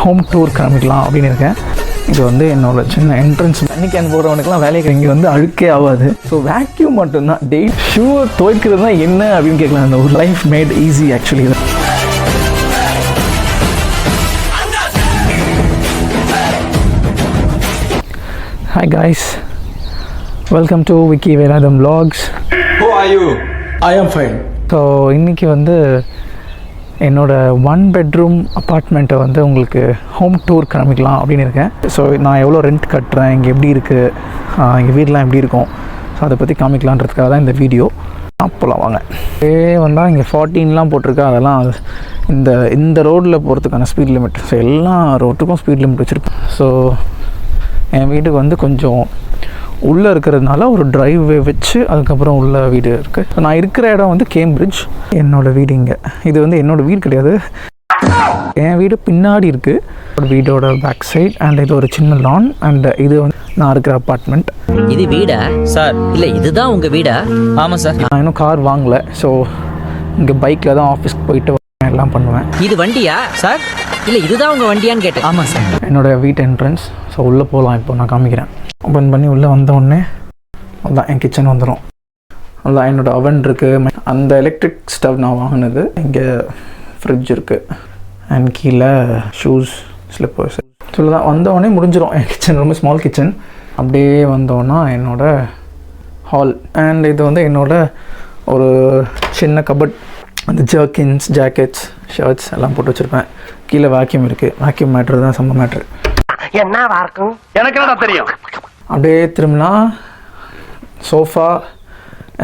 Home tour கிளம்பிக்கலாம் அப்படின்னு இருக்கேன். இது வந்து என்னோட சின்ன என்ட்ரன்ஸ். தண்ணி கேன் போகிறவனுக்குலாம் வேலைக்கு இங்கே வந்து அழுக்கே ஆகாது. ஸோ வேக்யூம் மட்டும்தான். டெய்லி ஷூவை துவைக்கிறது தான் என்ன அப்படின்னு கேட்கலாம். அந்த ஒரு life mat easy actually. Hi guys, welcome to Vicky Vedantham Vlogs. Who are you? I am fine. So இன்றைக்கி வந்து என்னோடய 1 bedroom அப்பார்ட்மெண்ட்டை வந்து உங்களுக்கு ஹோம் டூர் கிளம்பிக்கலாம் அப்படின்னு இருக்கேன். ஸோ நான் எவ்வளோ ரெண்ட் கட்டுறேன், இங்கே எப்படி இருக்குது, எங்கள் வீடெலாம் எப்படி இருக்கும், ஸோ அதை பற்றி காமிக்கலான்றதுக்காக தான் இந்த வீடியோ. அப்போலாம் வாங்க. வந்தால் இங்கே 14லாம் போட்டிருக்கா. அதெல்லாம் இந்த ரோட்டில் போகிறதுக்கான ஸ்பீட் லிமிட். ஸோ எல்லா ரோட்டுக்கும் ஸ்பீட் லிமிட் வச்சுருப்பேன். ஸோ என் வீட்டுக்கு வந்து கொஞ்சம் உள்ளே இருக்கிறதுனால ஒரு ட்ரைவ்வே வச்சு அதுக்கப்புறம் உள்ள வீடு இருக்குது. ஸோ நான் இருக்கிற இடம் வந்து கேம்பிரிட்ஜ். என்னோடய வீடு இங்கே. இது வந்து என்னோடய வீடு கிடையாது, என் வீடு பின்னாடி இருக்குது. ஒரு வீடோட பேக் சைட். அண்ட் இது ஒரு சின்ன லான். அண்ட் இது வந்து நான் இருக்கிற அப்பார்ட்மெண்ட். இது வீடா சார்? இல்லை, இதுதான் உங்கள் வீடா? ஆமாம் சார். நான் இன்னும் கார் வாங்கலை. ஸோ இங்கே பைக்கில் தான் ஆஃபீஸ்க்கு போயிட்டு எல்லாம் பண்ணுவேன். இது வண்டியா சார்? இல்லை, இதுதான் உங்கள் வண்டியான்னு கேட்டேன். ஆமாம் சார். என்னோடய வீட்டு என்ட்ரன்ஸ். ஸோ உள்ளே போகலாம். இப்போ நான் காமிக்கிறேன். ஓப்பன் பண்ணி உள்ளே வந்தோடனே அதுதான் என் கிச்சன் வந்துடும். அதுதான் என்னோடய அவன் இருக்குது. அந்த எலக்ட்ரிக் ஸ்டவ் நான் வாங்கினது. இங்கே ஃப்ரிட்ஜ் இருக்குது. அண்ட் கீழே ஷூஸ், ஸ்லிப்பர்ஸ். ஸோ தான் வந்தோடனே முடிஞ்சிடும் என் கிச்சன். ரொம்ப ஸ்மால் கிச்சன். அப்படியே வந்தோன்னா என்னோடய ஹால். அண்ட் இது வந்து என்னோடய ஒரு சின்ன கபட். அந்த ஜர்க்கின்ஸ், ஜாக்கெட்ஸ், ஷர்ட்ஸ் எல்லாம் போட்டு வச்சுருப்பேன். கீழே வேக்யூம் இருக்குது. வேக்யூம் மேட்ரு தான் செம்ம மேட்ரு. என்னவா இருக்கும் எனக்கு என்ன தெரியும். அப்படியே திரும்பினா சோஃபா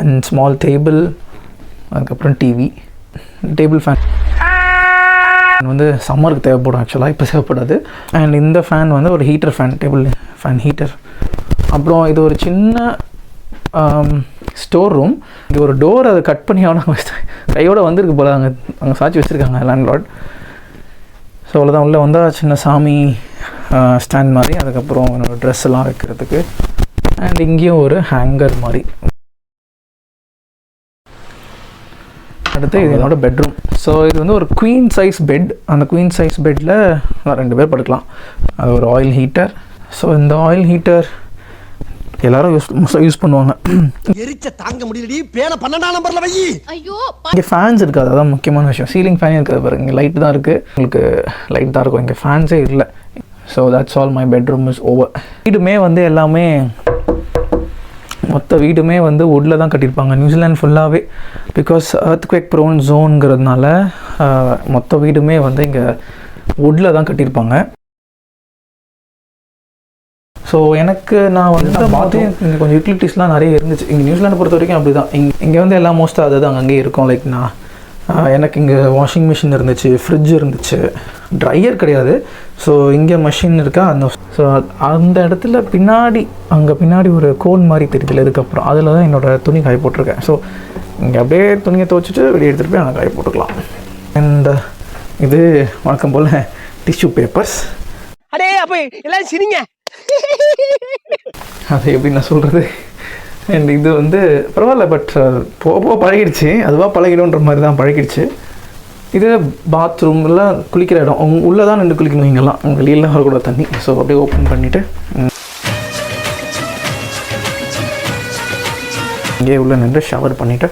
அண்ட் ஸ்மால் டேபிள், அதுக்கப்புறம் டிவி, டேபிள் ஃபேன் வந்து சம்மருக்கு தேவைப்படும். ஆக்சுவலாக இப்போ தேவைப்படாது. அண்ட் இந்த ஃபேன் வந்து ஒரு heater fan, table fan heater. அப்புறம் இது ஒரு சின்ன ஸ்டோர் ரூம். இது ஒரு டோர். அதை கட் பண்ணி அவனை கையோடு வந்திருக்கு போல். அங்கே சாட்சி வச்சுருக்காங்க லேண்ட்லார்ட். ஸோ அவ்வளோதான். உள்ளே வந்தால் சின்ன சாமி ஸ்டாண்ட் மாதிரி. அதுக்கப்புறம் என்னோடய ட்ரெஸ் எல்லாம் வைக்கிறதுக்கு. அண்ட் இங்கேயும் ஒரு ஹேங்கர் மாதிரி. அடுத்து இது என்னோடய பெட்ரூம். ஸோ இது வந்து ஒரு குவீன் சைஸ் பெட். அந்த குவீன் சைஸ் பெட்டில் 2 பேர் படுக்கலாம். அது ஒரு ஆயில் ஹீட்டர். ஸோ இந்த ஆயில் ஹீட்டர் எல்லாரும் யூஸ் பண்ணுவாங்க. எரிச்ச தாங்க முடியலடி. பேன 12ஆம் நம்பர்ல வை. ஐயோ, இங்கே ஃபேன்ஸ் இருக்காது. அதான் முக்கியமான விஷயம். சீலிங் ஃபேனே இருக்காது பாருங்க. இங்கே லைட் தான் இருக்குது. உங்களுக்கு லைட் தான் இருக்கும். இங்கே ஃபேன்ஸே இல்லை. So that's all. My bedroom is over. வீடுமே வந்து எல்லாமே மொத்த வீடுமே வந்து வுட்டில் தான் கட்டியிருப்பாங்க நியூசிலாந்து ஃபுல்லாகவே. பிகாஸ் எர்த்குவேக் ப்ரோன் ஜோனுங்கிறதுனால மொத்த வீடுமே வந்து இங்கே வுட்டில் தான் கட்டியிருப்பாங்க. ஸோ எனக்கு நான் வந்து பார்த்து இங்கே கொஞ்சம் யூட்டிலிட்டிஸ்லாம் நிறைய இருந்துச்சு. இங்கே நியூசிலாந்து பொறுத்த வரைக்கும் அப்படி தான். இங்கே வந்து எல்லாம் மோஸ்ட்டாக அது அங்கேயே இருக்கும். லைக் எனக்கு இங்கே வாஷிங் மிஷின் இருந்துச்சு, ஃப்ரிட்ஜ் இருந்துச்சு, ட்ரையர் கிடையாது. ஸோ இங்கே மிஷின் இருக்கா. அந்த இடத்துல அங்கே பின்னாடி ஒரு கோன் மாதிரி தெரியுதுல. இதுக்கப்புறம் அதில் தான் என்னோடய துணி காய போட்டிருக்கேன். ஸோ இங்கே அப்படியே துணியை துவைச்சிட்டு வெளியே எடுத்துகிட்டு போய் அங்கே காய போட்டுக்கலாம். அண்ட் இது வழக்கம் போல் டிஷ்யூ பேப்பர்ஸ். அடே அப்ப எல்லாம் சிரிங்க. அது எப்படி நான் சொல்கிறது. அண்ட் இது வந்து பரவாயில்ல. பட் போக பழகிடுச்சு. அதுவாக பழகிடும்ன்ற மாதிரி தான் பழகிடுச்சு. இது பாத்ரூமில் குளிக்கிற இடம். உள்ளே தான் நின்று குளிக்கணும். இங்கெல்லாம் வெளியெல்லாம் வரக்கூடாது தண்ணி. ஸோ அப்படியே ஓப்பன் பண்ணிவிட்டு இங்கே உள்ளே நின்று ஷவர் பண்ணிவிட்டு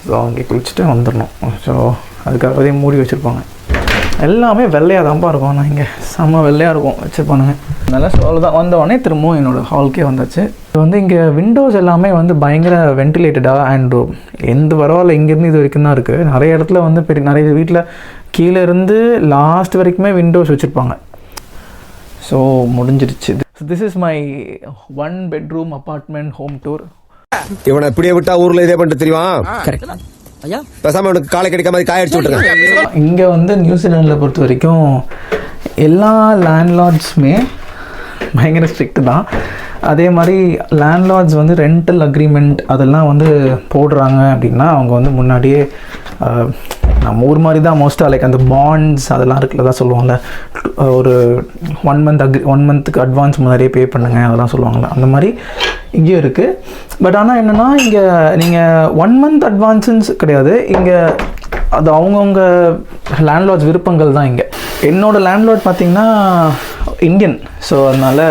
ஸோ அங்கே குளிச்சுட்டு வந்துடணும். ஸோ அதுக்காகவே மூடி வச்சுருப்பாங்க. எல்லாமே வெள்ளையாக தான்ப்பா இருக்கும். ஆனால் இங்கே செம்ம வெள்ளையாக இருக்கும் வச்சுருப்பானுங்க. அதனால் ஸோ அவ்வளோதான். வந்தவொடனே திரும்பவும் என்னோடய ஹால்க்கே வந்தாச்சு. இது வந்து இங்கே விண்டோஸ் எல்லாமே வந்து பயங்கர வென்டிலேட்டடாக. அண்டு எந்த பரவாயில்ல, இங்கேருந்து இது வரைக்கும் தான் இருக்குது. நிறைய இடத்துல வந்து நிறைய வீட்டில் கீழே இருந்து லாஸ்ட் வரைக்குமே விண்டோஸ் வச்சுருப்பாங்க. ஸோ முடிஞ்சிருச்சு. This is my 1 bedroom apartment home tour. இவனை இப்படியே விட்டா ஊரில் இதே பண்ணிட்டு தெரியுமா? ஐயா, பேசாம உனக்கு காலை கிடைக்க மாதிரி காய அடிச்சு விட்டுருங்க. இங்கே வந்து நியூசிலாண்டில் பொறுத்த வரைக்கும் எல்லா லேண்ட்லார்ட்ஸுமே பயங்கர ஸ்ட்ரிக்ட் தான். அதே மாதிரி லேண்ட்லார்ட்ஸ் வந்து ரெண்டல் அக்ரிமெண்ட் அதெல்லாம் வந்து போடுறாங்க அப்படின்னா அவங்க வந்து முன்னாடியே நம்ம ஊர் மாதிரி தான் மோஸ்ட்டாக லைக் அந்த பாண்ட்ஸ் அதெல்லாம் இருக்குல்ல தான் சொல்லுவாங்கள்ல. ஒரு 1 மந்த்துக்கு அட்வான்ஸ் முன்னாடியே பே பண்ணுங்கள் அதெல்லாம் சொல்லுவாங்கள்ல. அந்த மாதிரி இங்கேயும் இருக்குது. பட் ஆனால் என்னென்னா இங்கே நீங்கள் 1 month அட்வான்ஸுன்னு கிடையாது. இங்கே அது அவங்கவுங்க லேண்ட்லார்ட்ஸ் விருப்பங்கள் தான் இங்கே. என்னோடய லேண்ட்லார்ட் பார்த்திங்கன்னா இந்தியன். ஸோ அதனால்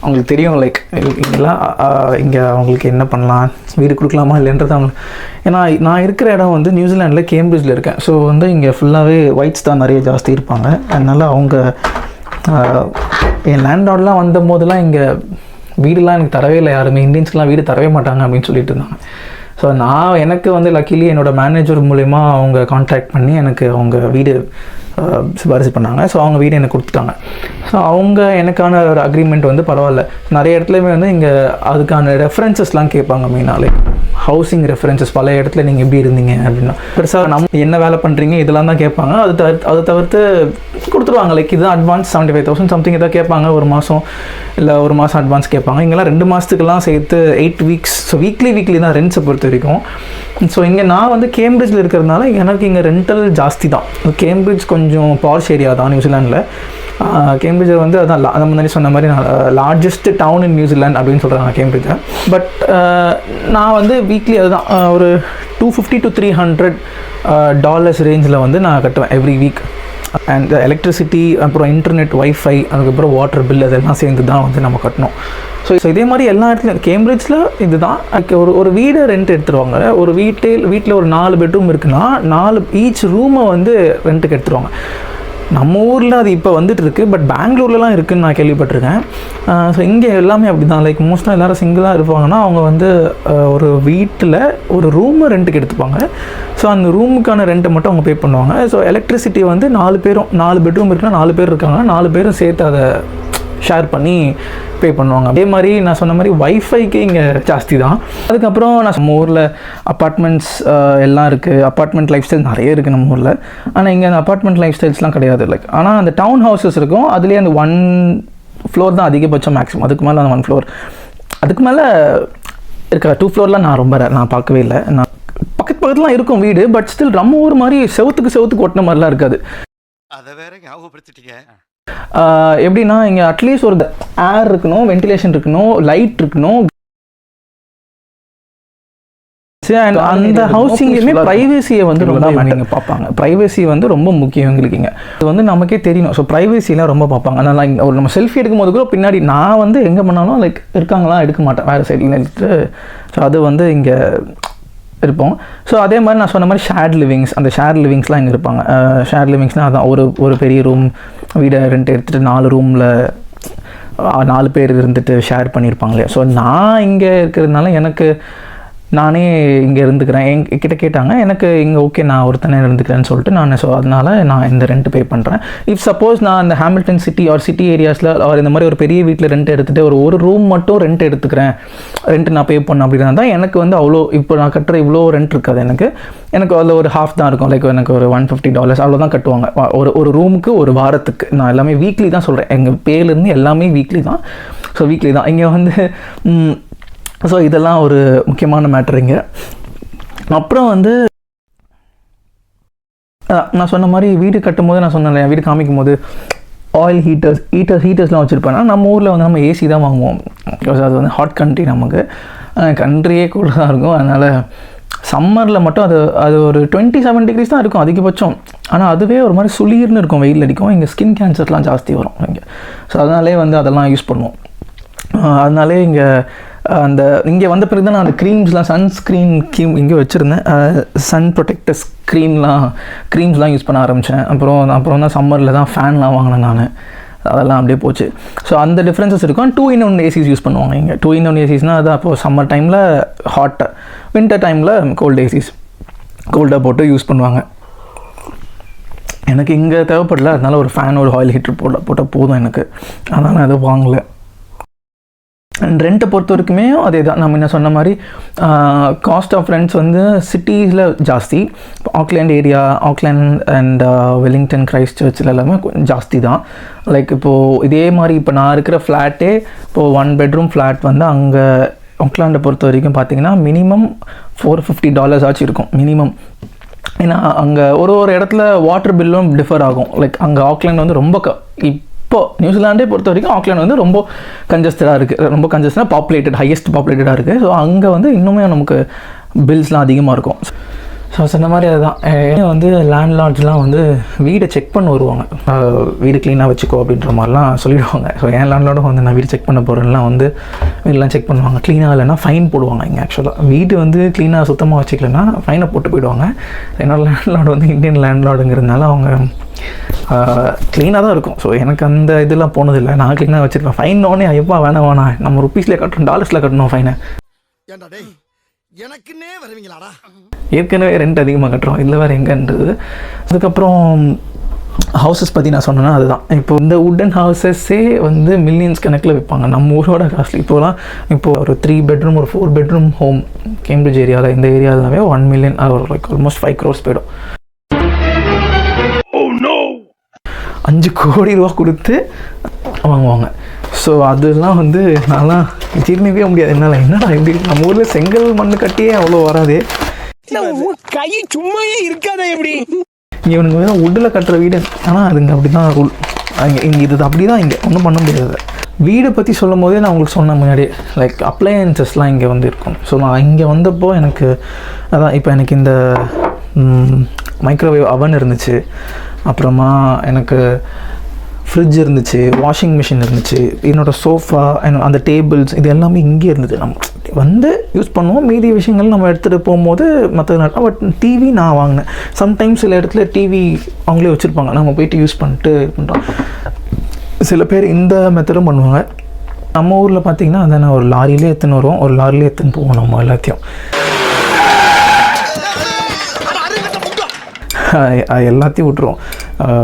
அவங்களுக்கு தெரியும் லைக் இங்கெல்லாம் இங்கே அவங்களுக்கு என்ன பண்ணலாம், வீடு கொடுக்கலாமா இல்லைன்றது அவங்களுக்கு. ஏன்னா நான் இருக்கிற இடம் வந்து நியூசிலாண்டில் கேம்பிரிட்ஜில் இருக்கேன். ஸோ வந்து இங்கே ஃபுல்லாகவே ஒயிட்ஸ் தான் நிறைய ஜாஸ்தி இருப்பாங்க. அதனால் அவங்க என் லேண்ட்லார்ட்லாம் வந்த போதெல்லாம் இங்கே வீடுலாம் எனக்கு தரவே இல்லை, யாருமே இந்தியன்ஸ்க்கெலாம் வீடு தரவே மாட்டாங்க அப்படின்னு சொல்லிட்டு இருந்தாங்க. ஸோ எனக்கு வந்து லக்கிலி என்னோடய மேனேஜர் மூலிமா அவங்க கான்டாக்ட் பண்ணி எனக்கு அவங்க வீடு சிபாரிசு பண்ணாங்க. ஸோ அவங்க வீடு எனக்கு கொடுத்துட்டாங்க. ஸோ அவங்க எனக்கான ஒரு அக்ரிமெண்ட் வந்து பரவாயில்ல. நிறைய இடத்துலையுமே வந்து இங்கே அதுக்கான ரெஃபரன்சஸ்லாம் கேட்பாங்க. மெயினாலே ஹவுசிங் ரெஃபரன்சஸ், பல இடத்துல நீங்கள் எப்படி இருந்தீங்க அப்படின்னா பெருசாக நம்ம என்ன வேலை பண்ணுறீங்க இதெல்லாம் தான் கேட்பாங்க. அதை தவிர்த்து கொடுத்துருவாங்க. லைக் இதுதான் அட்வான்ஸ் 75,000 சம்திங் எதாவது கேட்பாங்க ஒரு மாதம், இல்லை ஒரு மாதம் அட்வான்ஸ் கேட்பாங்க. இங்கெல்லாம் 2 மாதத்துக்கெல்லாம் சேர்த்து 8 வீக்ஸ். ஸோ வீக்லி தான் ரெண்ட்ஸை பொறுத்த வரைக்கும். ஸோ இங்கே நான் வந்து கேம்பிரிட்ஜில் இருக்கிறதுனால எனக்கு இங்கே ரெண்டல் ஜாஸ்தி தான். கேம்பிரிட்ஜ் கொஞ்சம் பாஷ் ஏரியா தான் நியூசிலாண்டில். கேம்பிரிட்ஜ் வந்து அதான் நம்ம முன்னாடி சொன்ன மாதிரி லார்ஜஸ்ட் டவுன் இன் நியூசிலாண்ட் அப்படின்னு சொல்கிறாங்க கேம்பிரிட்ஜை. பட் நான் வந்து வீக்லி அதுதான் ஒரு $250 to $300 ரேஞ்சில் வந்து நான் கட்டுவேன் எவ்ரி வீக். அண்ட் எலக்ட்ரிசிட்டி, அப்புறம் இன்டர்நெட், வைஃபை, அதுக்கப்புறம் வாட்டர் பில், அதெல்லாம் சேர்ந்து தான் வந்து நம்ம கட்டணும். ஸோ இதே மாதிரி எல்லா இடத்துலையும் கேம்பிரிட்ஜில் இது தான். ஒரு வீடு ரெண்ட் எடுத்துருவாங்க. ஒரு வீட்டில் ஒரு 4 பெட்ரூம் இருக்குன்னா 4 ஈச் ரூமை வந்து ரெண்ட்டுக்கு எடுத்துருவாங்க. நம்ம ஊரில் அது இப்போ வந்துட்டு இருக்குது. பட் பெங்களூர்லலாம் இருக்குதுன்னு நான் கேள்விப்பட்டிருக்கேன். ஸோ இங்கே எல்லாமே அப்படி தான். லைக் மோஸ்ட்டாக எல்லோரும் சிங்கிளாக இருப்பாங்கன்னா அவங்க வந்து ஒரு வீட்டில் ஒரு ரூமை ரெண்ட்டுக்கு எடுத்துப்பாங்க. ஸோ அந்த ரூமுக்கான ரெண்ட்டை மட்டும் அவங்க பே பண்ணுவாங்க. ஸோ எலக்ட்ரிசிட்டி வந்து 4 பெட்ரூம் இருக்குன்னா 4 பேர் இருக்காங்க, 4 பேரும் சேர்த்து அதை ஷேர் பண்ணி பே பண்ணுவாங்க. அதே மாதிரி நான் சொன்ன மாதிரி வைஃபைக்கு இங்கே ஜாஸ்தி தான். அதுக்கப்புறம் நம்ம ஊரில் அப்பார்ட்மெண்ட்ஸ் எல்லாம் இருக்குது. அப்பார்ட்மெண்ட் லைஃப் ஸ்டைல் நிறைய இருக்குது நம்ம ஊரில். ஆனால் இங்கே அந்த அப்பார்ட்மெண்ட் லைஃப் ஸ்டைல்ஸ்லாம் கிடையாது. லைக் ஆனால் அந்த டவுன் ஹவுசஸ் இருக்கும். அதுலேயே அந்த 1 ஃப்ளோர் தான் அதிகபட்சம் மேக்ஸிமம். அதுக்கு மேலே அந்த 1 ஃப்ளோர், அதுக்கு மேலே இருக்க 2 ஃப்ளோர்லாம் நான் ரொம்ப நான் பார்க்கவே இல்லை. நான் பக்கத்துலாம் இருக்கும் வீடு. பட் ஸ்டில் நம்ம ஊர் மாதிரி செவுத்துக்கு ஒட்டின மாதிரிலாம் இருக்காது. அதை வேற ஞாபகப்படுத்திட்டீங்க. எப்படின்னா இங்கே அட்லீஸ்ட் ஒரு ஏர் இருக்கணும், வென்டிலேஷன் இருக்கணும், லைட் இருக்கணும். அந்த ஹவுசிங்லேயுமே ப்ரைவேசியை வந்து ரொம்ப நீங்கள் பார்ப்பாங்க. ப்ரைவேசி வந்து ரொம்ப முக்கியம் எங்களுக்கு இங்கே. அது வந்து நமக்கே தெரியணும். ஸோ ப்ரைவேசிலாம் ரொம்ப பார்ப்பாங்க. அதனால் இங்கே ஒரு நம்ம செல்ஃபி எடுக்கும் போது கூட பின்னாடி நான் வந்து எங்கே பண்ணாலும் லைக் இருக்காங்களா எடுக்க மாட்டேன், வேறு சைடில் எடுத்துட்டு. ஸோ அது வந்து இங்கே இருப்போம். ஸோ அதே மாதிரி நான் சொன்ன மாதிரி ஷேர்ட் லிவிங்ஸ், அந்த ஷேர் லிவிங்ஸ்லாம் இங்கே இருப்பாங்க. ஷேர் லிவிங்ஸ்னால் அதான் ஒரு பெரிய ரூம் வீடை ரெண்ட் எடுத்துகிட்டு 4 ரூமில் 4 பேர் இருந்துட்டு ஷேர் பண்ணியிருப்பாங்க இல்லையா. ஸோ நான் இங்கே இருக்கிறதுனால எனக்கு நானே இங்கே இருந்துக்கிறேன். என்கிட்ட கேட்டாங்க, எனக்கு இங்கே ஓகே நான் ஒருத்தனே இருந்துக்கிறேன்னு சொல்லிட்டு நான். ஸோ அதனால் நான் இந்த ரெண்ட் பே பண்ணுறேன். இஃப் சப்போஸ் நான் அந்த ஹாமில்டன் சிட்டி ஏரியாஸில் இந்த மாதிரி ஒரு பெரிய வீட்டில் ரெண்ட் எடுத்துகிட்டு ஒரு ரூம் மட்டும் ரெண்ட் எடுத்துக்கிறேன், ரெண்ட் நான் பே பண்ணேன் அப்படின்னா தான் எனக்கு வந்து அவ்வளோ இப்போ நான் கட்டுற இவ்வளோ ரெண்ட் இருக்காது. எனக்கு அதில் ஒரு ஹாஃப் தான் இருக்கும். லைக் எனக்கு ஒரு $150 அவ்வளோதான் கட்டுவாங்க ஒரு ரூமுக்கு ஒரு வாரத்துக்கு. நான் எல்லாமே வீக்லி தான் சொல்கிறேன். எங்கள் பேர்லேருந்து எல்லாமே வீக்லி தான். ஸோ வீக்லி தான் இங்கே வந்து. ஸோ இதெல்லாம் ஒரு முக்கியமான மேட்டர் இங்கே. அப்புறம் வந்து நான் சொன்ன மாதிரி வீடு கட்டும் போது நான் சொன்னேன், வீடு காமிக்கும் போது ஆயில் ஹீட்டர்ஸ்லாம் வச்சுருப்பேன்னா நம்ம ஊரில் வந்து நம்ம ஏசி தான் வாங்குவோம். அது வந்து ஹாட் கண்ட்ரி, நமக்கு கண்ட்ரியே கூட தான் இருக்கும். அதனால் சம்மரில் மட்டும் அது ஒரு 27 degrees தான் இருக்கும் அதிகபட்சம். ஆனால் அதுவே ஒரு மாதிரி சுளீர்னு இருக்கும், வெயில் அடிக்கும். இங்கே ஸ்கின் கேன்சர்லாம் ஜாஸ்தி வரும் இங்கே. ஸோ அதனாலே வந்து அதெல்லாம் யூஸ் பண்ணுவோம். அதனாலே இங்கே வந்த பிறகு தான் நான் அந்த க்ரீம்ஸ்லாம் சன்ஸ்க்ரீன் இங்கே வச்சுருந்தேன். சன் ப்ரொடெக்டர்ஸ் க்ரீம்ஸ்லாம் யூஸ் பண்ண ஆரம்பித்தேன். அப்புறம் தான் சம்மரில் தான் ஃபேன்லாம் வாங்கினேன் நான். அதெல்லாம் அப்படியே போச்சு. ஸோ அந்த டிஃப்ரென்சஸ் இருக்கும். 2-in-1 ஏசிஸ் யூஸ் பண்ணுவாங்க இங்கே. 2-in-1 ஏசிஸ்னால் அது அப்போது சம்மர் டைமில் ஹாட்டு, வின்டர் டைமில் கோல்டு ஏசிஸ் கோல்டாக போட்டு யூஸ் பண்ணுவாங்க. எனக்கு இங்கே தேவைப்படல. அதனால் ஒரு ஃபேன் ஒரு ஆயில் ஹீட்டர் போட்டால் போதும் எனக்கு. அதனால் நான் எதுவும் வாங்கலை. அண்ட் ரெண்ட்டை பொறுத்த வரைக்குமே அதே தான். நம்ம என்ன சொன்ன மாதிரி காஸ்ட் ஆஃப் ரெண்ட்ஸ் வந்து சிட்டிஸில் ஜாஸ்தி. ஆக்லேண்ட் அண்ட் வெலிங்டன், கிரைஸ்ட் சர்ச்சில் எல்லாமே ஜாஸ்தி தான். லைக் இப்போது இதே மாதிரி இப்போ நான் இருக்கிற ஃப்ளாட்டே இப்போது 1 bedroom ஃப்ளாட் வந்து அங்கே ஆக்லாண்டை பொறுத்த வரைக்கும் பார்த்தீங்கன்னா மினிமம் $450 ஆச்சு இருக்கும் மினிமம். ஏன்னா அங்கே ஒரு இடத்துல வாட்டர் பில்லும் டிஃபர் ஆகும். லைக் அங்கே ஆக்லாண்ட் வந்து ரொம்ப இப்போது நியூசிலாண்டே பொறுத்த வரைக்கும் ஆக்லாண்ட் வந்து ரொம்ப கன்ஜஸ்டடாக இருக்குது. ரொம்ப கன்ஜஸ்டடாக ஹையஸ்ட் பாப்புலேட்டடாக இருக்குது. ஸோ அங்கே வந்து இன்னுமே நமக்கு பில்ஸ்லாம் அதிகமாக இருக்கும். ஸோ சொன்ன மாதிரி அதுதான் வந்து லேண்ட்லார்ட்ஸ்லாம் வந்து வீடை செக் பண்ண வருவாங்க. வீடு க்ளீனாக வச்சுக்கோ அப்படின்ற மாதிரிலாம் சொல்லிடுவாங்க. ஸோ என் லேண்ட்லார்டும் வந்து நான் வீடு செக் பண்ண போகிறேன்லாம் வந்து வீடெலாம் செக் பண்ணுவாங்க. க்ளீனாக இல்லைன்னா ஃபைன் போடுவாங்க. இங்கே ஆக்சுவலாக வீடு வந்து க்ளீனாக சுத்தமாக வச்சுக்கலன்னா ஃபைனை போட்டு போயிடுவாங்க. என்னோட லேண்ட்லார்டு வந்து இந்தியன் லேண்ட்லார்டுங்கிறதுனால அவங்க க்ளீனாக தான் இருக்கும். ஸோ எனக்கு அந்த இதெல்லாம் போனதில்லை. நான் க்ளீனாக வச்சுருப்பேன். ஃபைன் ஒன்னே எப்போ வேணாம் நம்ம ருப்பீஸில் கட்டணும், டாலர்ஸில் கட்டணும் ஃபைனை. எனக்குன்னே வருவீங்களாடா. ஏற்கனவே ரெண்ட் அதிகமாக கட்டுறோம், இதில் வேறு எங்கன்றது. அதுக்கப்புறம் ஹவுசஸ் பற்றி நான் சொன்னேன்னா அதுதான். இப்போ இந்த வுட்டன் ஹவுசஸ்ஸே வந்து மில்லியன்ஸ் கணக்கில் விற்பாங்க. நம்ம ஊரோட காஸ்ட்லி. இப்போது ஒரு 3 பெட்ரூம் ஒரு 4 பெட்ரூம் ஹோம் கேம்பிரிட்ஜ் ஏரியாவில், இந்த ஏரியாவிலே 1 மில்லியன் லைக் ஆல்மோஸ்ட் 5 crores போயிடும். 5 கோடி ரூபா கொடுத்து வாங்குவாங்க. ஸோ அதெல்லாம் வந்து நான்லாம் ஜீர்ணிக்கவே முடியாது என்னால். என்னடா இப்படி நம்ம ஊரில் செங்கல் மண் கட்டியே அவ்வளோ வராது. கை சும்மாவே இருக்காதே எப்படி இவனுங்க வேறு வுட்டில் கட்டுற வீடு. ஆனால் அதுங்க அப்படி தான் ரூல். இங்கே இது அப்படி தான். இங்கே ஒன்றும் பண்ண முடியாது. வீடை பற்றி சொல்லும் போதே நான் உங்களுக்கு சொன்ன முன்னாடி லைக் அப்ளையன்சஸ்லாம் இங்கே வந்து இருக்கும். ஸோ நான் இங்கே வந்தப்போ எனக்கு அதான் இப்போ எனக்கு இந்த மைக்ரோவேவ் அவன் இருந்துச்சு, அப்புறமா எனக்கு ஃப்ரிட்ஜ் இருந்துச்சு, வாஷிங் மிஷின் இருந்துச்சு, என்னோடய சோஃபா, அந்த டேபிள்ஸ், இது எல்லாமே இங்கே இருந்தது. நம்ம வந்து யூஸ் பண்ணுவோம். மீதி விஷயங்கள் நம்ம எடுத்துகிட்டு போகும்போது மற்ற நடக்கும். பட் டிவி நான் வாங்கினேன். சம்டைம்ஸ் சில இடத்துல டிவி அவங்களே வச்சுருப்பாங்க, நம்ம போயிட்டு யூஸ் பண்ணிட்டு பண்ணுறோம். சில பேர் இந்த மெத்தடும் பண்ணுவாங்க. நம்ம ஊரில் பார்த்திங்கன்னா அதை ஒரு லாரியிலே எடுத்துன்னு வருவோம், ஒரு லாரியிலே எடுத்துன்னு போவோம் நம்ம எல்லாத்தையும். எல்லாத்தையும் விட்டுருவோம்.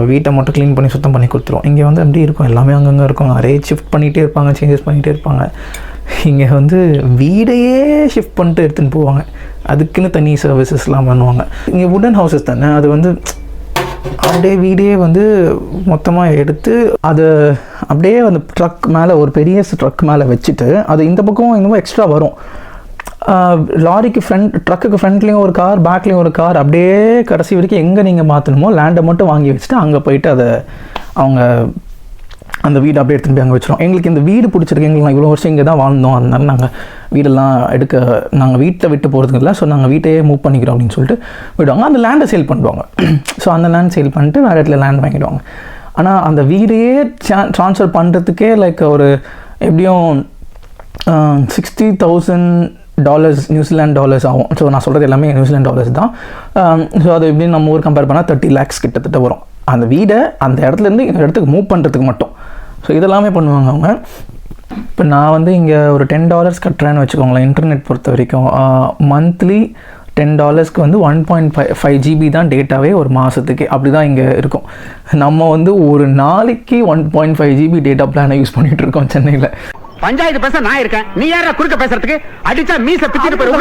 வீட்டை மட்டும் க்ளீன் பண்ணி சுத்தம் பண்ணி கொடுத்துருவோம். இங்கே வந்து அப்படி இருக்கும், எல்லாமே அங்கங்கே இருக்கும். நிறைய ஷிஃப்ட் பண்ணிகிட்டே இருப்பாங்க, சேஞ்சஸ் பண்ணிகிட்டே இருப்பாங்க. இங்கே வந்து வீடையே ஷிஃப்ட் பண்ணிட்டு எடுத்துன்னு போவாங்க. அதுக்குன்னு தனி சர்வீசஸ்லாம் பண்ணுவாங்க. இங்கே வுடன் ஹவுசஸ் தானே, அது வந்து அப்படியே வீடே வந்து மொத்தமாக எடுத்து அதை அப்படியே அந்த ட்ரக் மேலே, ஒரு பெரிய ட்ரக் மேலே வச்சுட்டு, அது இந்த பக்கம் இன்னமும் எக்ஸ்ட்ரா வரும். லாரிக்கு ட்ரக்குக்கு ஃப்ரண்ட்லேயும் ஒரு கார், பேக்லேயும் ஒரு கார், அப்படியே கடைசி வரைக்கும் எங்கே நீங்கள் மாற்றணுமோ லேண்டை மட்டும் வாங்கி வச்சுட்டு அங்கே போயிட்டு அதை அவங்க அந்த வீடு அப்படியே எடுத்துகிட்டு போய் அங்கே வச்சிடும். எங்களுக்கு இந்த வீடு பிடிச்சிருக்கு. எங்களுக்கு நான் இவ்வளோ வருஷம் இங்கே தான் வாழ்ந்தோம், அதனால நாங்கள் வீடெல்லாம் நாங்கள் வீட்டை விட்டு போகிறதுக்கு இல்லை, ஸோ நாங்கள் வீட்டையே மூவ் பண்ணிக்கிறோம் அப்படின்னு சொல்லிட்டு விடுவாங்க. அந்த லேண்டை சேல் பண்ணுவாங்க. ஸோ அந்த லேண்ட் சேல் பண்ணிட்டு வேறு இடத்துல லேண்ட் வாங்கிடுவாங்க. ஆனால் அந்த வீடையே ட்ரான்ஸ்ஃபர் பண்ணுறதுக்கே லைக் ஒரு எப்படியும் $60,000 நியூசிலாண்ட் டாலர்ஸ் ஆகும். ஸோ நான் சொல்கிறது எல்லாமே நியூசிலாண்ட் டாலர்ஸ் தான். ஸோ அது எப்படின்னு நம்ம ஊர் கம்பேர் பண்ணால் 30 lakhs கிட்டத்தட்ட வரும். அந்த வீடை அந்த இடத்துலேருந்து இந்த இடத்துக்கு மூவ் பண்ணுறதுக்கு மட்டும். ஸோ இதெல்லாமே பண்ணுவாங்க அவங்க. இப்போ நான் வந்து இங்கே ஒரு $10 கட்டுறேன்னு வச்சுக்கோங்களேன். இன்டர்நெட் பொறுத்த வரைக்கும் மந்த்லி $10 வந்து 1.5 GB தான் டேட்டாவே ஒரு மாதத்துக்கு. அப்படி தான் இங்கே இருக்கும். நம்ம வந்து ஒரு நாளைக்கு 1.5 GB டேட்டா பிளானை யூஸ் பண்ணிகிட்டு இருக்கோம் சென்னையில். பஞ்சாயத்து பேச நான் இருக்கேன், நீ யாரா குறுக்க பேசுறதுக்கு? அடிச்சா மீச பிச்சிட்டு போய்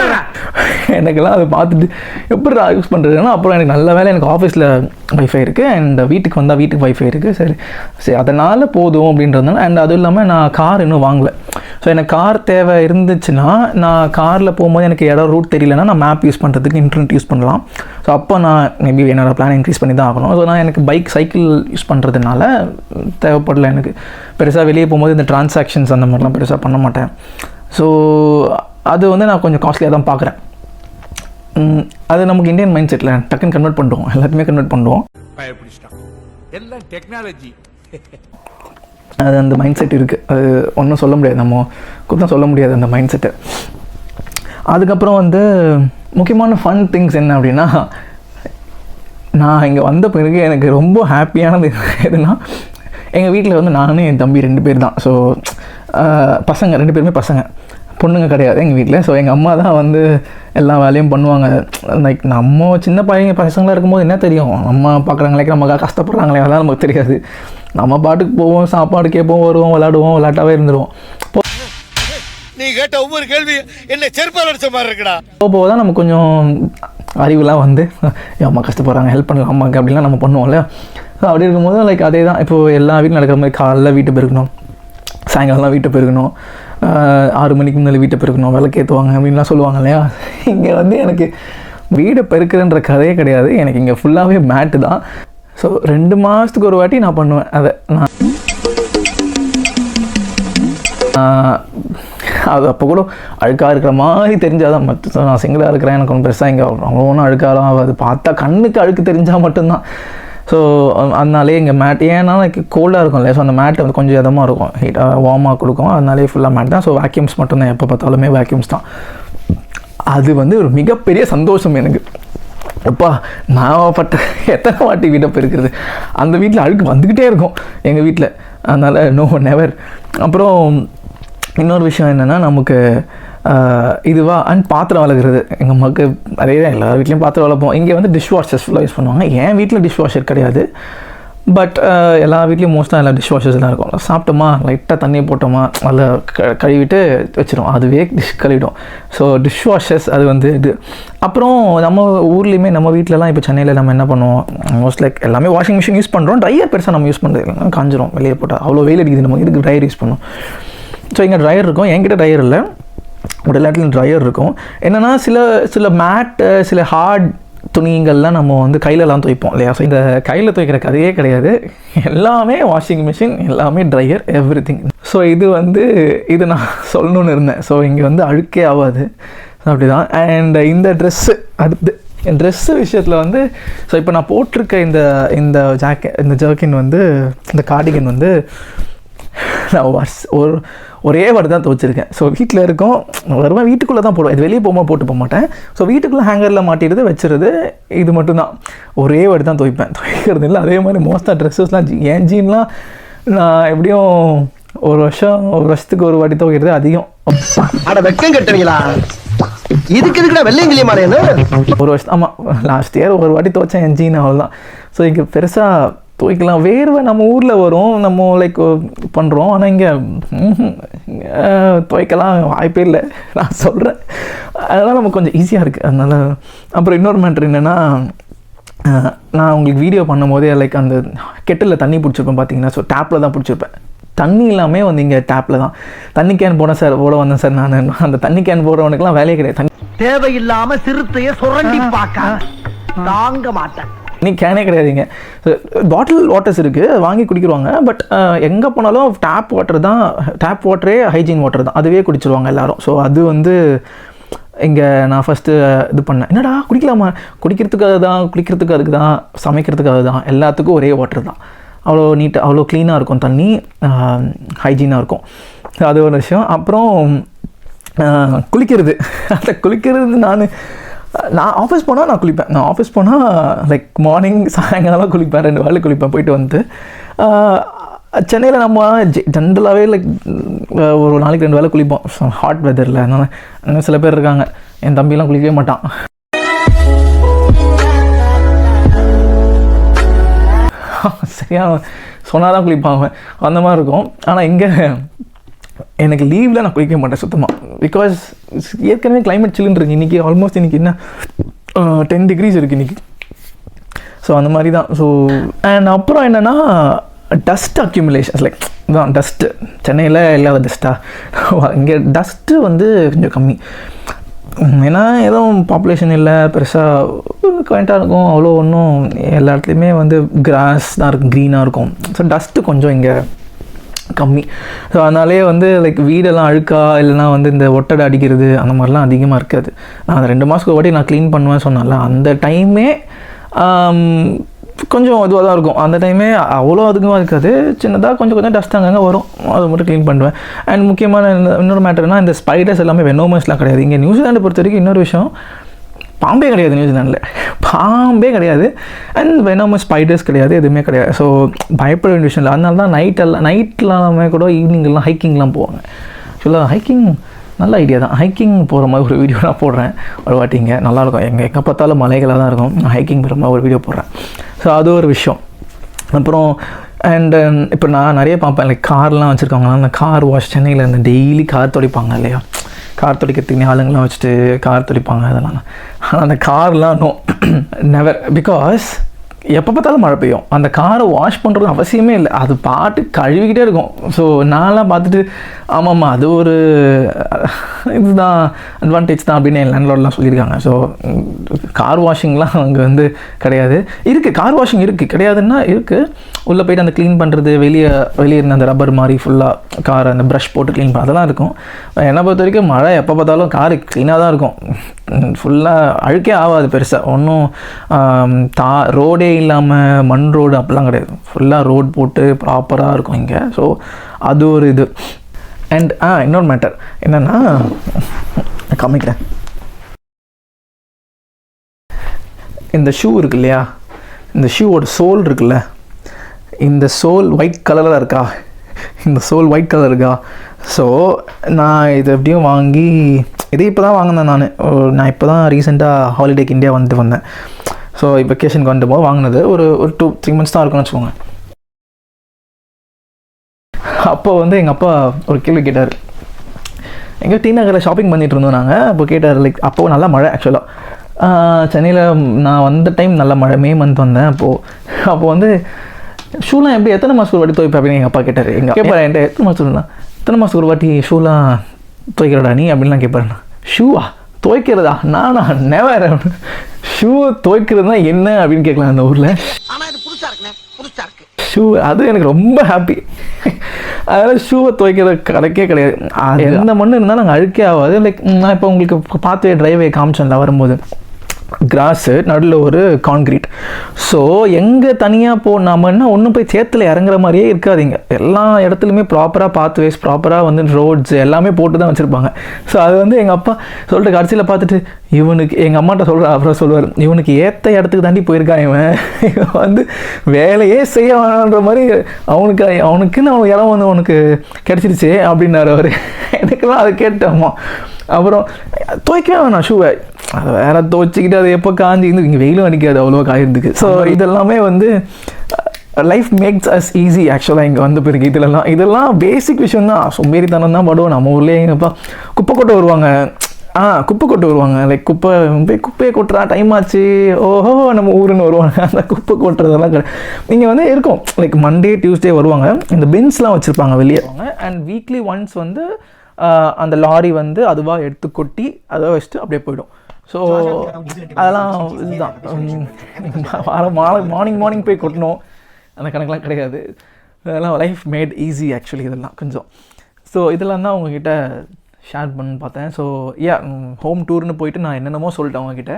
எனக்கெல்லாம் அதை பார்த்துட்டு எப்படி யூஸ் பண்ணுறதுன்னா, அப்புறம் எனக்கு நல்ல வேலை எனக்கு ஆஃபீஸில் வைஃபை இருக்குது அண்ட் வீட்டுக்கு வந்தால் வீட்டுக்கு வைஃபை இருக்குது. சரி அதனால் போதும் அப்படின்றதுனால. அண்ட் அதுவும் இல்லாமல் நான் கார் இன்னும் வாங்கலை. ஸோ எனக்கு கார் தேவை இருந்துச்சுன்னா, நான் காரில் போகும்போது எனக்கு இடம் ரூட் தெரியலன்னா நான் மேப் யூஸ் பண்ணுறதுக்கு இன்டர்நெட் யூஸ் பண்ணலாம். ஸோ அப்போ நான் மேபி என்னோடய பிளான் இன்க்ரீஸ் பண்ணி தான் ஆகணும். ஸோ நான் எனக்கு சைக்கிள் யூஸ் பண்ணுறதுனால தேவைப்படல. எனக்கு பெருசாக வெளியே போகும்போது இந்த டிரான்சாக்ஷன்ஸ் அந்த மாதிரிலாம் பெருசாக பண்ண மாட்டேன். ஸோ அது வந்து நான் கொஞ்சம் காஸ்ட்லியாக தான் பார்க்குறேன். அது நமக்கு இந்தியன் மைண்ட் செட்டில் டக்குன்னு கன்வெர்ட் பண்ணுவோம், எல்லாத்தையுமே கன்வெர்ட் பண்ணுவோம். எல்லாம் டெக்னாலஜி. அது அந்த மைண்ட் செட் இருக்குது. அது ஒன்றும் சொல்ல முடியாது, நம்ம குத்தம் சொல்ல முடியாது அந்த மைண்ட் செட்டை. அதுக்கப்புறம் வந்து முக்கியமான ஃபன் திங்ஸ் என்ன அப்படின்னா, நான் இங்கே வந்த பிறகு எனக்கு ரொம்ப ஹாப்பியானது எதுனா, எங்கள் வீட்டில் வந்து நானும் என் தம்பி 2 பேர் தான். ஸோ பசங்க 2 பேருமே பசங்க, பொண்ணுங்க கிடையாது எங்கள் வீட்டில். ஸோ எங்கள் அம்மா தான் வந்து எல்லா வேலையும் பண்ணுவாங்க. லைக் நம்ம சின்ன பசங்களாக இருக்கும்போது என்ன தெரியும், அம்மா பார்க்குறாங்களே, நம்ம கஷ்டப்படுறாங்களே, அதெல்லாம் நமக்கு தெரியாது. நம்ம பாட்டுக்கு போவோம், சாப்பாடு கேட்போம், வருவோம், விளையாட்டாவே இருந்துருவோம். நீ கேட்ட ஒவ்வொரு கேள்வி என்ன செருப்பால் அடிச்ச மாதிரி இருக்குடா. போக தான் நமக்கு கொஞ்சம் அறிவுலாம் வந்து அம்மா கஷ்டப்படுறாங்க, ஹெல்ப் பண்ணலாம் அம்மாவுக்கு அப்படிலாம் நம்ம பண்ணுவோம்ல. ஸோ அப்படி இருக்கும்போது லைக் அதே தான் இப்போது எல்லா வீட்டில் நடக்கிற மாதிரி காலைல வீட்டை பெருக்கணும், சாயங்காலம்லாம் வீட்டை பெருக்கணும், 6 மணிக்கு முன்னாடி வீட்டை பெருக்கணும், விளக்கேற்றுவாங்க அப்படின்லாம் சொல்லுவாங்க இல்லையா. இங்கே வந்து எனக்கு வீடை பெருக்குறன்ற கதையே கிடையாது. எனக்கு இங்கே ஃபுல்லாகவே மேட்டு தான். ஸோ 2 மாதத்துக்கு ஒரு வாட்டி நான் பண்ணுவேன் அதை. அது அப்போ கூட அழுக்காக இருக்கிற மாதிரி தெரிஞ்சால் தான் மற்ற நான் சிங்கிளாக இருக்கிறேன் எனக்கு ஒன்றும் பெருசாக இங்கே அவ்வளோ ஒன்றும் அழுக்காலாம் ஆகாது, பார்த்தா கண்ணுக்கு அழுக்கு தெரிஞ்சால் மட்டும்தான். ஸோ அதனாலே இங்கே மேட் ஏன்னா எனக்கு கோல்டாக இருக்கும் இல்லையா, ஸோ அந்த மேட் வந்து கொஞ்சம் இதமாக இருக்கும், ஹீட்டாக வார்மாக கொடுக்கும், அதனாலே ஃபுல்லாக மேட் தான். ஸோ வேக்யூம்ஸ் மட்டும்தான், எப்போ பார்த்தாலுமே வேக்யூம்ஸ் தான். அது வந்து ஒரு மிகப்பெரிய சந்தோஷம் எனக்கு. அப்பா நான் பட்ட எத்தனை வாட்டி வீட்டை போயிருக்கிறது, அந்த வீட்டில் அழுக்கு வந்துக்கிட்டே இருக்கும் எங்கள் வீட்டில், அதனால் நோ நெவர். அப்புறம் இன்னொரு விஷயம் என்னென்னா நமக்கு இதுவா அண்ட் பாத்திரம் வளர்க்குறது. எங்கள் அம்மாவுக்கு அதே தான், எல்லார் வீட்லேயும் பாத்திரம் வளர்ப்போம். இங்கே வந்து டிஷ் வாஷர்ஸ் ஃபுல்லாக யூஸ் பண்ணுவாங்க. என் வீட்டில் டிஷ் வாஷர் கிடையாது, பட் எல்லா வீட்லேயும் மோஸ்ட்டாக எல்லா டிஷ் வாஷர்ஸ்லாம் இருக்கும். சாப்பிட்டோமா லைட்டாக தண்ணியை போட்டோமா அதில் கழுவிட்டு வச்சிடும், அதுவே டிஷ் கழுவிடும். ஸோ டிஷ் வாஷர்ஸ் அது வந்து இது. அப்புறம் நம்ம ஊர்லேயுமே நம்ம வீட்டிலலாம் இப்போ சென்னையில் நம்ம என்ன பண்ணுவோம், மோஸ்ட் லைக் எல்லாமே வாஷிங் மிஷின் யூஸ் பண்ணுறோம். ட்ரையர் பெருசாக நம்ம யூஸ் பண்ணுறது காஞ்சிரும், வெளியே போட்டால் அவ்வளோ வெயில் அடிக்குது, நம்ம இதுக்கு ட்ரையர் யூஸ் பண்ணோம். ஸோ இங்கே ட்ரையர் இருக்கும், என்கிட்ட ட்ரையர் இல்லை, ஒரு எல்லாத்துலையும் ட்ரையர் இருக்கும். என்னென்னா சில மேட்டு சில ஹார்ட் துணிங்கள்லாம் நம்ம வந்து கையிலலாம் துவைப்போம் இல்லையா. ஸோ இந்த கையில் துவைக்கிற கதையே கிடையாது, எல்லாமே வாஷிங் மிஷின், எல்லாமே ட்ரையர், எவ்ரி திங். ஸோ இது நான் சொல்லணுன்னு இருந்தேன். ஸோ இங்கே வந்து அழுக்கே ஆகாது, அப்படி தான். அண்ட் இந்த ட்ரெஸ்ஸு அடுத்து என் ட்ரெஸ்ஸு விஷயத்தில் வந்து ஸோ இப்போ நான் போட்டிருக்க இந்த ஜர்க்கின் வந்து இந்த கார்டிகன் வந்து நான் ஒரே வாட்டி தான் துவைச்சிருக்கேன். ஸோ வீட்டில் இருக்கோம், வருவேன் வீட்டுக்குள்ளே தான் போடுவேன், இது வெளியே போக மாட்டேன். ஸோ வீட்டுக்குள்ளே ஹேங்கரில் மாட்டிடுது வச்சுருது, இது மட்டும்தான் ஒரே வாட்டி தான் துவைக்கிறது இல்லை. அதே மாதிரி மோஸ்ட்டாக ட்ரெஸ்ஸஸ்லாம் என் ஜீன்லாம் நான் எப்படியும் ஒரு வருஷத்துக்கு ஒரு வாட்டி துவைக்கிறது அதிகம். அட வெக்கம் கட்டுவீங்களா, இதுக்கு வெள்ளையங்கிலி மாறேன்னு ஒரு வருஷம். ஆமாம், லாஸ்ட் இயர் ஒரு வாட்டி துவைச்சேன் என் ஜீன், அவ்வளோதான். ஸோ இங்கே பெருசாக துவைக்கலாம், வேர்வை நம்ம ஊரில் வரும், நம்ம லைக் பண்ணுறோம், ஆனால் இங்கே துவைக்கலாம் வாய்ப்பே இல்லை, நான் சொல்கிறேன். அதனால் நமக்கு கொஞ்சம் ஈஸியாக இருக்குது, அதனால். அப்புறம் இன்னொரு மேட்ரு என்னென்னா, நான் உங்களுக்கு வீடியோ பண்ணும்போதே லைக் அந்த கெட்டில் தண்ணி பிடிச்சிருப்பேன் பார்த்தீங்கன்னா, ஸோ டேப்பில் தான் பிடிச்சிருப்பேன். தண்ணி எல்லாமே வந்து இங்கே டேப்பில் தான். தண்ணி கேன் போட வந்தேன் சார் நான். அந்த தண்ணி கேன் போடுறவனுக்குலாம் வேலையே கிடையாது. தேவையில்லாமல் சிறுத்தையை சுரண்டி பார்க்க தாங்க மாட்டேன். நீ கேனே கிடையாதுங்க. பாட்டில் வாட்டர்ஸ் இருக்குது, அது வாங்கி குடிக்கிறாங்க. பட் எங்கே போனாலும் டேப் வாட்டரே ஹைஜீன் வாட்டர் தான், அதுவே குடிச்சிருவாங்க எல்லோரும். ஸோ அது வந்து இங்கே நான் ஃபஸ்ட்டு இது பண்ணேன், என்னடா குடிக்கலாமா, குடிக்கிறதுக்கு அதுக்கு தான், சமைக்கிறதுக்கு தான், எல்லாத்துக்கும் ஒரே வாட்டர் தான். அவ்வளோ நீட்டாக அவ்வளோ க்ளீனாக இருக்கும் தண்ணி, ஹைஜீனாக இருக்கும். அது ஒரு விஷயம். அப்புறம் குளிக்கிறது, அந்த குளிக்கிறது நான் ஆஃபீஸ் போனால் நான் குளிப்பேன். நான் ஆஃபீஸ் போனால் லைக் மார்னிங் சாயங்காலம் குளிப்பேன், 2 வேளை குளிப்பேன். போயிட்டு வந்து சென்னையில் நம்ம ஜென்ரலாகவே லைக் ஒரு நாளைக்கு 2 வேளை குளிப்போம் ஹாட் வெதரில். அதனால் இன்னும் சில பேர் இருக்காங்க, என் தம்பிலாம் குளிக்கவே மாட்டான். சரியா சொன்னால் தான் குளிப்பாங்க, அந்த மாதிரி இருக்கும். ஆனால் இங்கே எனக்கு லீவில் நான் குளிக்க மாட்டேன் சுத்தமாக, பிகாஸ் ஏற்கனவே கிளைமேட் சில்லுன்னு இருக்குது. இன்றைக்கி ஆல்மோஸ்ட் இன்றைக்கி என்ன 10 degrees இருக்குது இன்றைக்கி. ஸோ அந்த மாதிரி தான். ஸோ அண்ட் அப்புறம் என்னென்னா டஸ்ட் அக்யூமுலேஷன்ஸ், லைக் தான் டஸ்ட்டு சென்னையில் இல்லாத டஸ்ட்டாக, இங்கே டஸ்ட்டு வந்து கொஞ்சம் கம்மி. ஏன்னா எதுவும் பாப்புலேஷன் இல்லை, பெருசாக குவைண்டாக இருக்கும், அவ்வளோ ஒன்றும் எல்லா இடத்துலையுமே வந்து கிராஸ் தான் இருக்கும், க்ரீனாக இருக்கும். ஸோ டஸ்ட்டு கொஞ்சம் இங்கே கம்மி. ஸோ அதனாலே வந்து லைக் வீடெல்லாம் அழுக்கா இல்லைனா வந்து இந்த ஒட்டடை அடிக்கிறது அந்த மாதிரிலாம் அதிகமாக இருக்காது. நான் அந்த 2 மாதத்துக்கு வாட்டி நான் க்ளீன் பண்ணுவேன் சொன்னால, அந்த டைமே கொஞ்சம் இதுவாக தான் இருக்கும். அந்த டைமே அவ்வளோ அதிகமாக இருக்காது, சின்னதாக கொஞ்சம் டஸ்ட் அங்கங்கே வரும், அதை மட்டும் க்ளீன் பண்ணுவேன். அண்ட் முக்கியமான இன்னொரு மேட்டர்னால் இந்த ஸ்பைடர்ஸ் எல்லாமே வெனோமஸ்லாம் கிடையாது. இங்கே நியூசிலாண்டை பொறுத்த வரைக்கும் இன்னொரு விஷயம், பாம்பே கிடையாது நியூசிலாண்டில், பாம்பே கிடையாது. அண்ட் வெனோமஸ் ஸ்பைடர்ஸ் கிடையாது, எதுவுமே கிடையாது. ஸோ பயப்பட வேண்டிய விஷயம் இல்லை. அதனால தான் நைட்லாமே கூட ஈவினிங்கெல்லாம் ஹைக்கிங்லாம் போவாங்க. ஆக்சுவலாக ஹைக்கிங் நல்ல ஐடியா தான். ஹைக்கிங் போகிற மாதிரி ஒரு வீடியோ நான் போடுறேன் ஒரு வாட்டிங்க, நல்லாயிருக்கும். எங்கே பார்த்தாலும் மலைகளாக தான் இருக்கும், நான் ஹைக்கிங் போகிற மாதிரி ஒரு வீடியோ போடுறேன். ஸோ அது ஒரு விஷயம். அப்புறம் அண்ட் இப்போ நான் நிறைய பார்ப்பேன், லைக் கார்லாம் வச்சுருக்காங்களா, அந்த கார் வாஷ் சென்னையில் இந்த டெய்லி கார் துடைப்பாங்க இல்லையா, கார் துடைக்கிறதுக்கு ஆளுங்கெலாம் வச்சுட்டு கார் துடைப்பாங்க அதெல்லாம். ஆனால் அந்த கார்லாம் நோ நெவர், பிகாஸ் எப்போ பார்த்தாலும் மழை பெய்யும். அந்த காரை வாஷ் பண்ணுறது அவசியமே இல்லை, அது பாட்டு கழுவிக்கிட்டே இருக்கும். ஸோ நான்லாம் பார்த்துட்டு ஆமாம்மா அது ஒரு இதுதான் அட்வான்டேஜ் தான் அப்படின்னு என் லேண்ட்லார்ட்லாம் சொல்லியிருக்காங்க. ஸோ கார் வாஷிங்லாம் அங்கே வந்து கிடையாது. இருக்குது கார் வாஷிங் இருக்குது, கிடையாதுன்னா இருக்குது. உள்ளே போய்ட்டு அந்த க்ளீன் பண்ணுறது, வெளியே இருந்த அந்த ரப்பர் மாதிரி ஃபுல்லாக காரை அந்த ப்ரஷ் போட்டு க்ளீன் பண்ண அதெல்லாம் இருக்கும். என்னை பொறுத்த வரைக்கும் மழை எப்போ பார்த்தாலும் காரு க்ளீனாக தான் இருக்கும். ஃபுல்லாக அழுக்கே ஆகாது பெருசாக ஒன்றும். ரோடே இல்லாமல் மண் ரோடு அப்படிலாம் கிடையாது, ஃபுல்லாக ரோட் போட்டு ப்ராப்பராக இருக்கும் இங்கே. ஸோ அது ஒரு இது. அண்ட் இன்னொரு மேட்டர் என்னென்னா காமிக்கிறேன். இந்த ஷூ இருக்கு இல்லையா, இந்த ஷூவோட சோல் இருக்குல்ல, இந்த சோல் ஒயிட் கலரில் இருக்கா, இந்த சோல் ஒயிட் கலர் இருக்கா. ஸோ நான் இது எப்படியும் வாங்கி இதே இப்போ தான் வாங்கினேன். நான் இப்போ தான் ரீசெண்டாக ஹாலிடேக்கு இந்தியா வந்துட்டு வந்தேன். ஸோ வெக்கேஷனுக்கு வந்துட்டு போது வாங்கினது ஒரு 2-3 months தான் இருக்குன்னு வச்சுக்கோங்க. அப்போ வந்து எங்கள் அப்பா ஒரு கேள்வி கேட்டார். எங்கே டி நகரில் ஷாப்பிங் பண்ணிகிட்டு இருந்தோம் நாங்கள். அப்போ கேட்டார், லைக் அப்போ நல்லா மழை. ஆக்சுவலாக சென்னையில் நான் வந்த டைம் நல்ல மழை, மே மந்த் வந்தேன். அப்போ வந்து ஷூலாம் எப்படி எத்தனை மாதத்துக்கு ஒரு வாட்டி துவைப்பேன் அப்படின்னு எங்கள் அப்பா கேட்டார். எங்கள் கேட்பாரு என்கிட்ட, எத்தனை மாதத்துக்கு ஒரு வாட்டி ஷூலாம் துவைக்கிறடா நீ அப்படின்லாம் கேட்பாருண்ணா. ஷூவா துவைக்கிறதா? நானா நெவர். ஷூ துவைக்கிறதுனா என்ன அப்படின்னு கேட்கலாம் அந்த ஊரில். ஷூ அது எனக்கு ரொம்ப ஹாப்பி. அதனால் ஷூவை துவைக்கிற கணக்கே கிடையாது. எந்த மண்ணு இருந்தாலும் நாங்கள் அழுக்கே ஆகாது. லைக் நான் இப்போ உங்களுக்கு பார்த்து ட்ரைவே காமிச்சேன்ல வரும்போது, கிராஸு நடுவில் ஒரு கான்க்ரீட். ஸோ எங்கே தனியாக நம்மன்னா ஒன்றும் போய் சேத்துல இறங்குற மாதிரியே இருக்காதிங்க. எல்லா இடத்துலையுமே ப்ராப்பராக பாத்வேஸ், ப்ராப்பராக வந்து ரோட்ஸ் எல்லாமே போட்டு தான் வச்சுருப்பாங்க. ஸோ அது வந்து எங்கள் அப்பா சொல்லிட்டு கடைசியில் பார்த்துட்டு இவனுக்கு எங்கள் அம்மாட்ட அப்புறம் சொல்லுவார், இவனுக்கு ஏற்ற இடத்துக்கு தாண்டி போயிருக்கான், இவன் வந்து வேலையே செய்ய வேணான்ற மாதிரி அவனுக்குன்னு அவன் இடம் வந்து அவனுக்கு கிடச்சிருச்சு அப்படின்னாரு அவர். எனக்குலாம் அதை கேட்டோமா. அப்புறம் துவைக்கவே வேணாம் ஷூவை, அதை வேற துவைச்சிக்கிட்டு அது எப்போ காஞ்சிக்கிட்டு இங்கே வெயிலும் அடிக்காது அவ்வளோ காயிறதுக்கு. ஸோ இதெல்லாமே வந்து லைஃப் மேக்ஸ் அஸ் ஈஸி. ஆக்சுவலாக இங்கே வந்த பிறகு இதெல்லாம் பேசிக் விஷயம் தான். சோம்பேறித்தனம் தான் படுவோம். நம்ம ஊர்லேயே எங்கப்பா குப்பை கொட்ட வருவாங்க. குப்பை கொட்ட வருவாங்க. லைக் குப்பையை கொட்டுறா டைம் ஆச்சு, ஓஹோ நம்ம ஊருன்னு வருவாங்க. அந்த குப்பை கொட்டுறதெல்லாம் இங்கே வந்து இருக்கும். லைக் மண்டே டியூஸ்டே வருவாங்க. இந்த பின்ஸ்லாம் வச்சுருப்பாங்க வெளியே. அண்ட் வீக்லி ஒன்ஸ் வந்து அந்த லாரி வந்து அதுவாக எடுத்து கொட்டி அதை வச்சுட்டு அப்படியே போயிடும். ஸோ அதெல்லாம் இதுதான் மார்னிங் போய் கொட்டணும் அந்த கணக்கெலாம் கிடையாது. அதெல்லாம் லைஃப் மேட் ஈஸி ஆக்சுவலி. இதெல்லாம் கொஞ்சம் ஸோ இதெல்லாம் தான் உங்ககிட்ட ஷேர் பண்ணு பார்த்தேன். ஸோ ஹோம் டூர்னு போயிட்டு நான் என்னென்னமோ சொல்லிட்டேன் உங்ககிட்ட.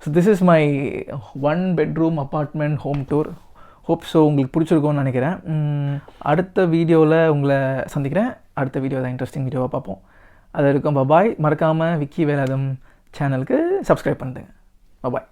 So this is my 1 bedroom apartment home tour. Hope so உங்களுக்கு பிடிச்சிருக்கும்னு நினைக்கிறேன். அடுத்த வீடியோவில் உங்களை சந்திக்கிறேன். அடுத்த வீடியோ தான் இன்ட்ரெஸ்டிங் வீடியோவாக பார்ப்போம். அது இருக்கும். பபாய். மறக்காமல் விக்கி வேலாயுதம் சேனலுக்கு சப்ஸ்கிரைப் பண்ணுறேங்க. பபாய்.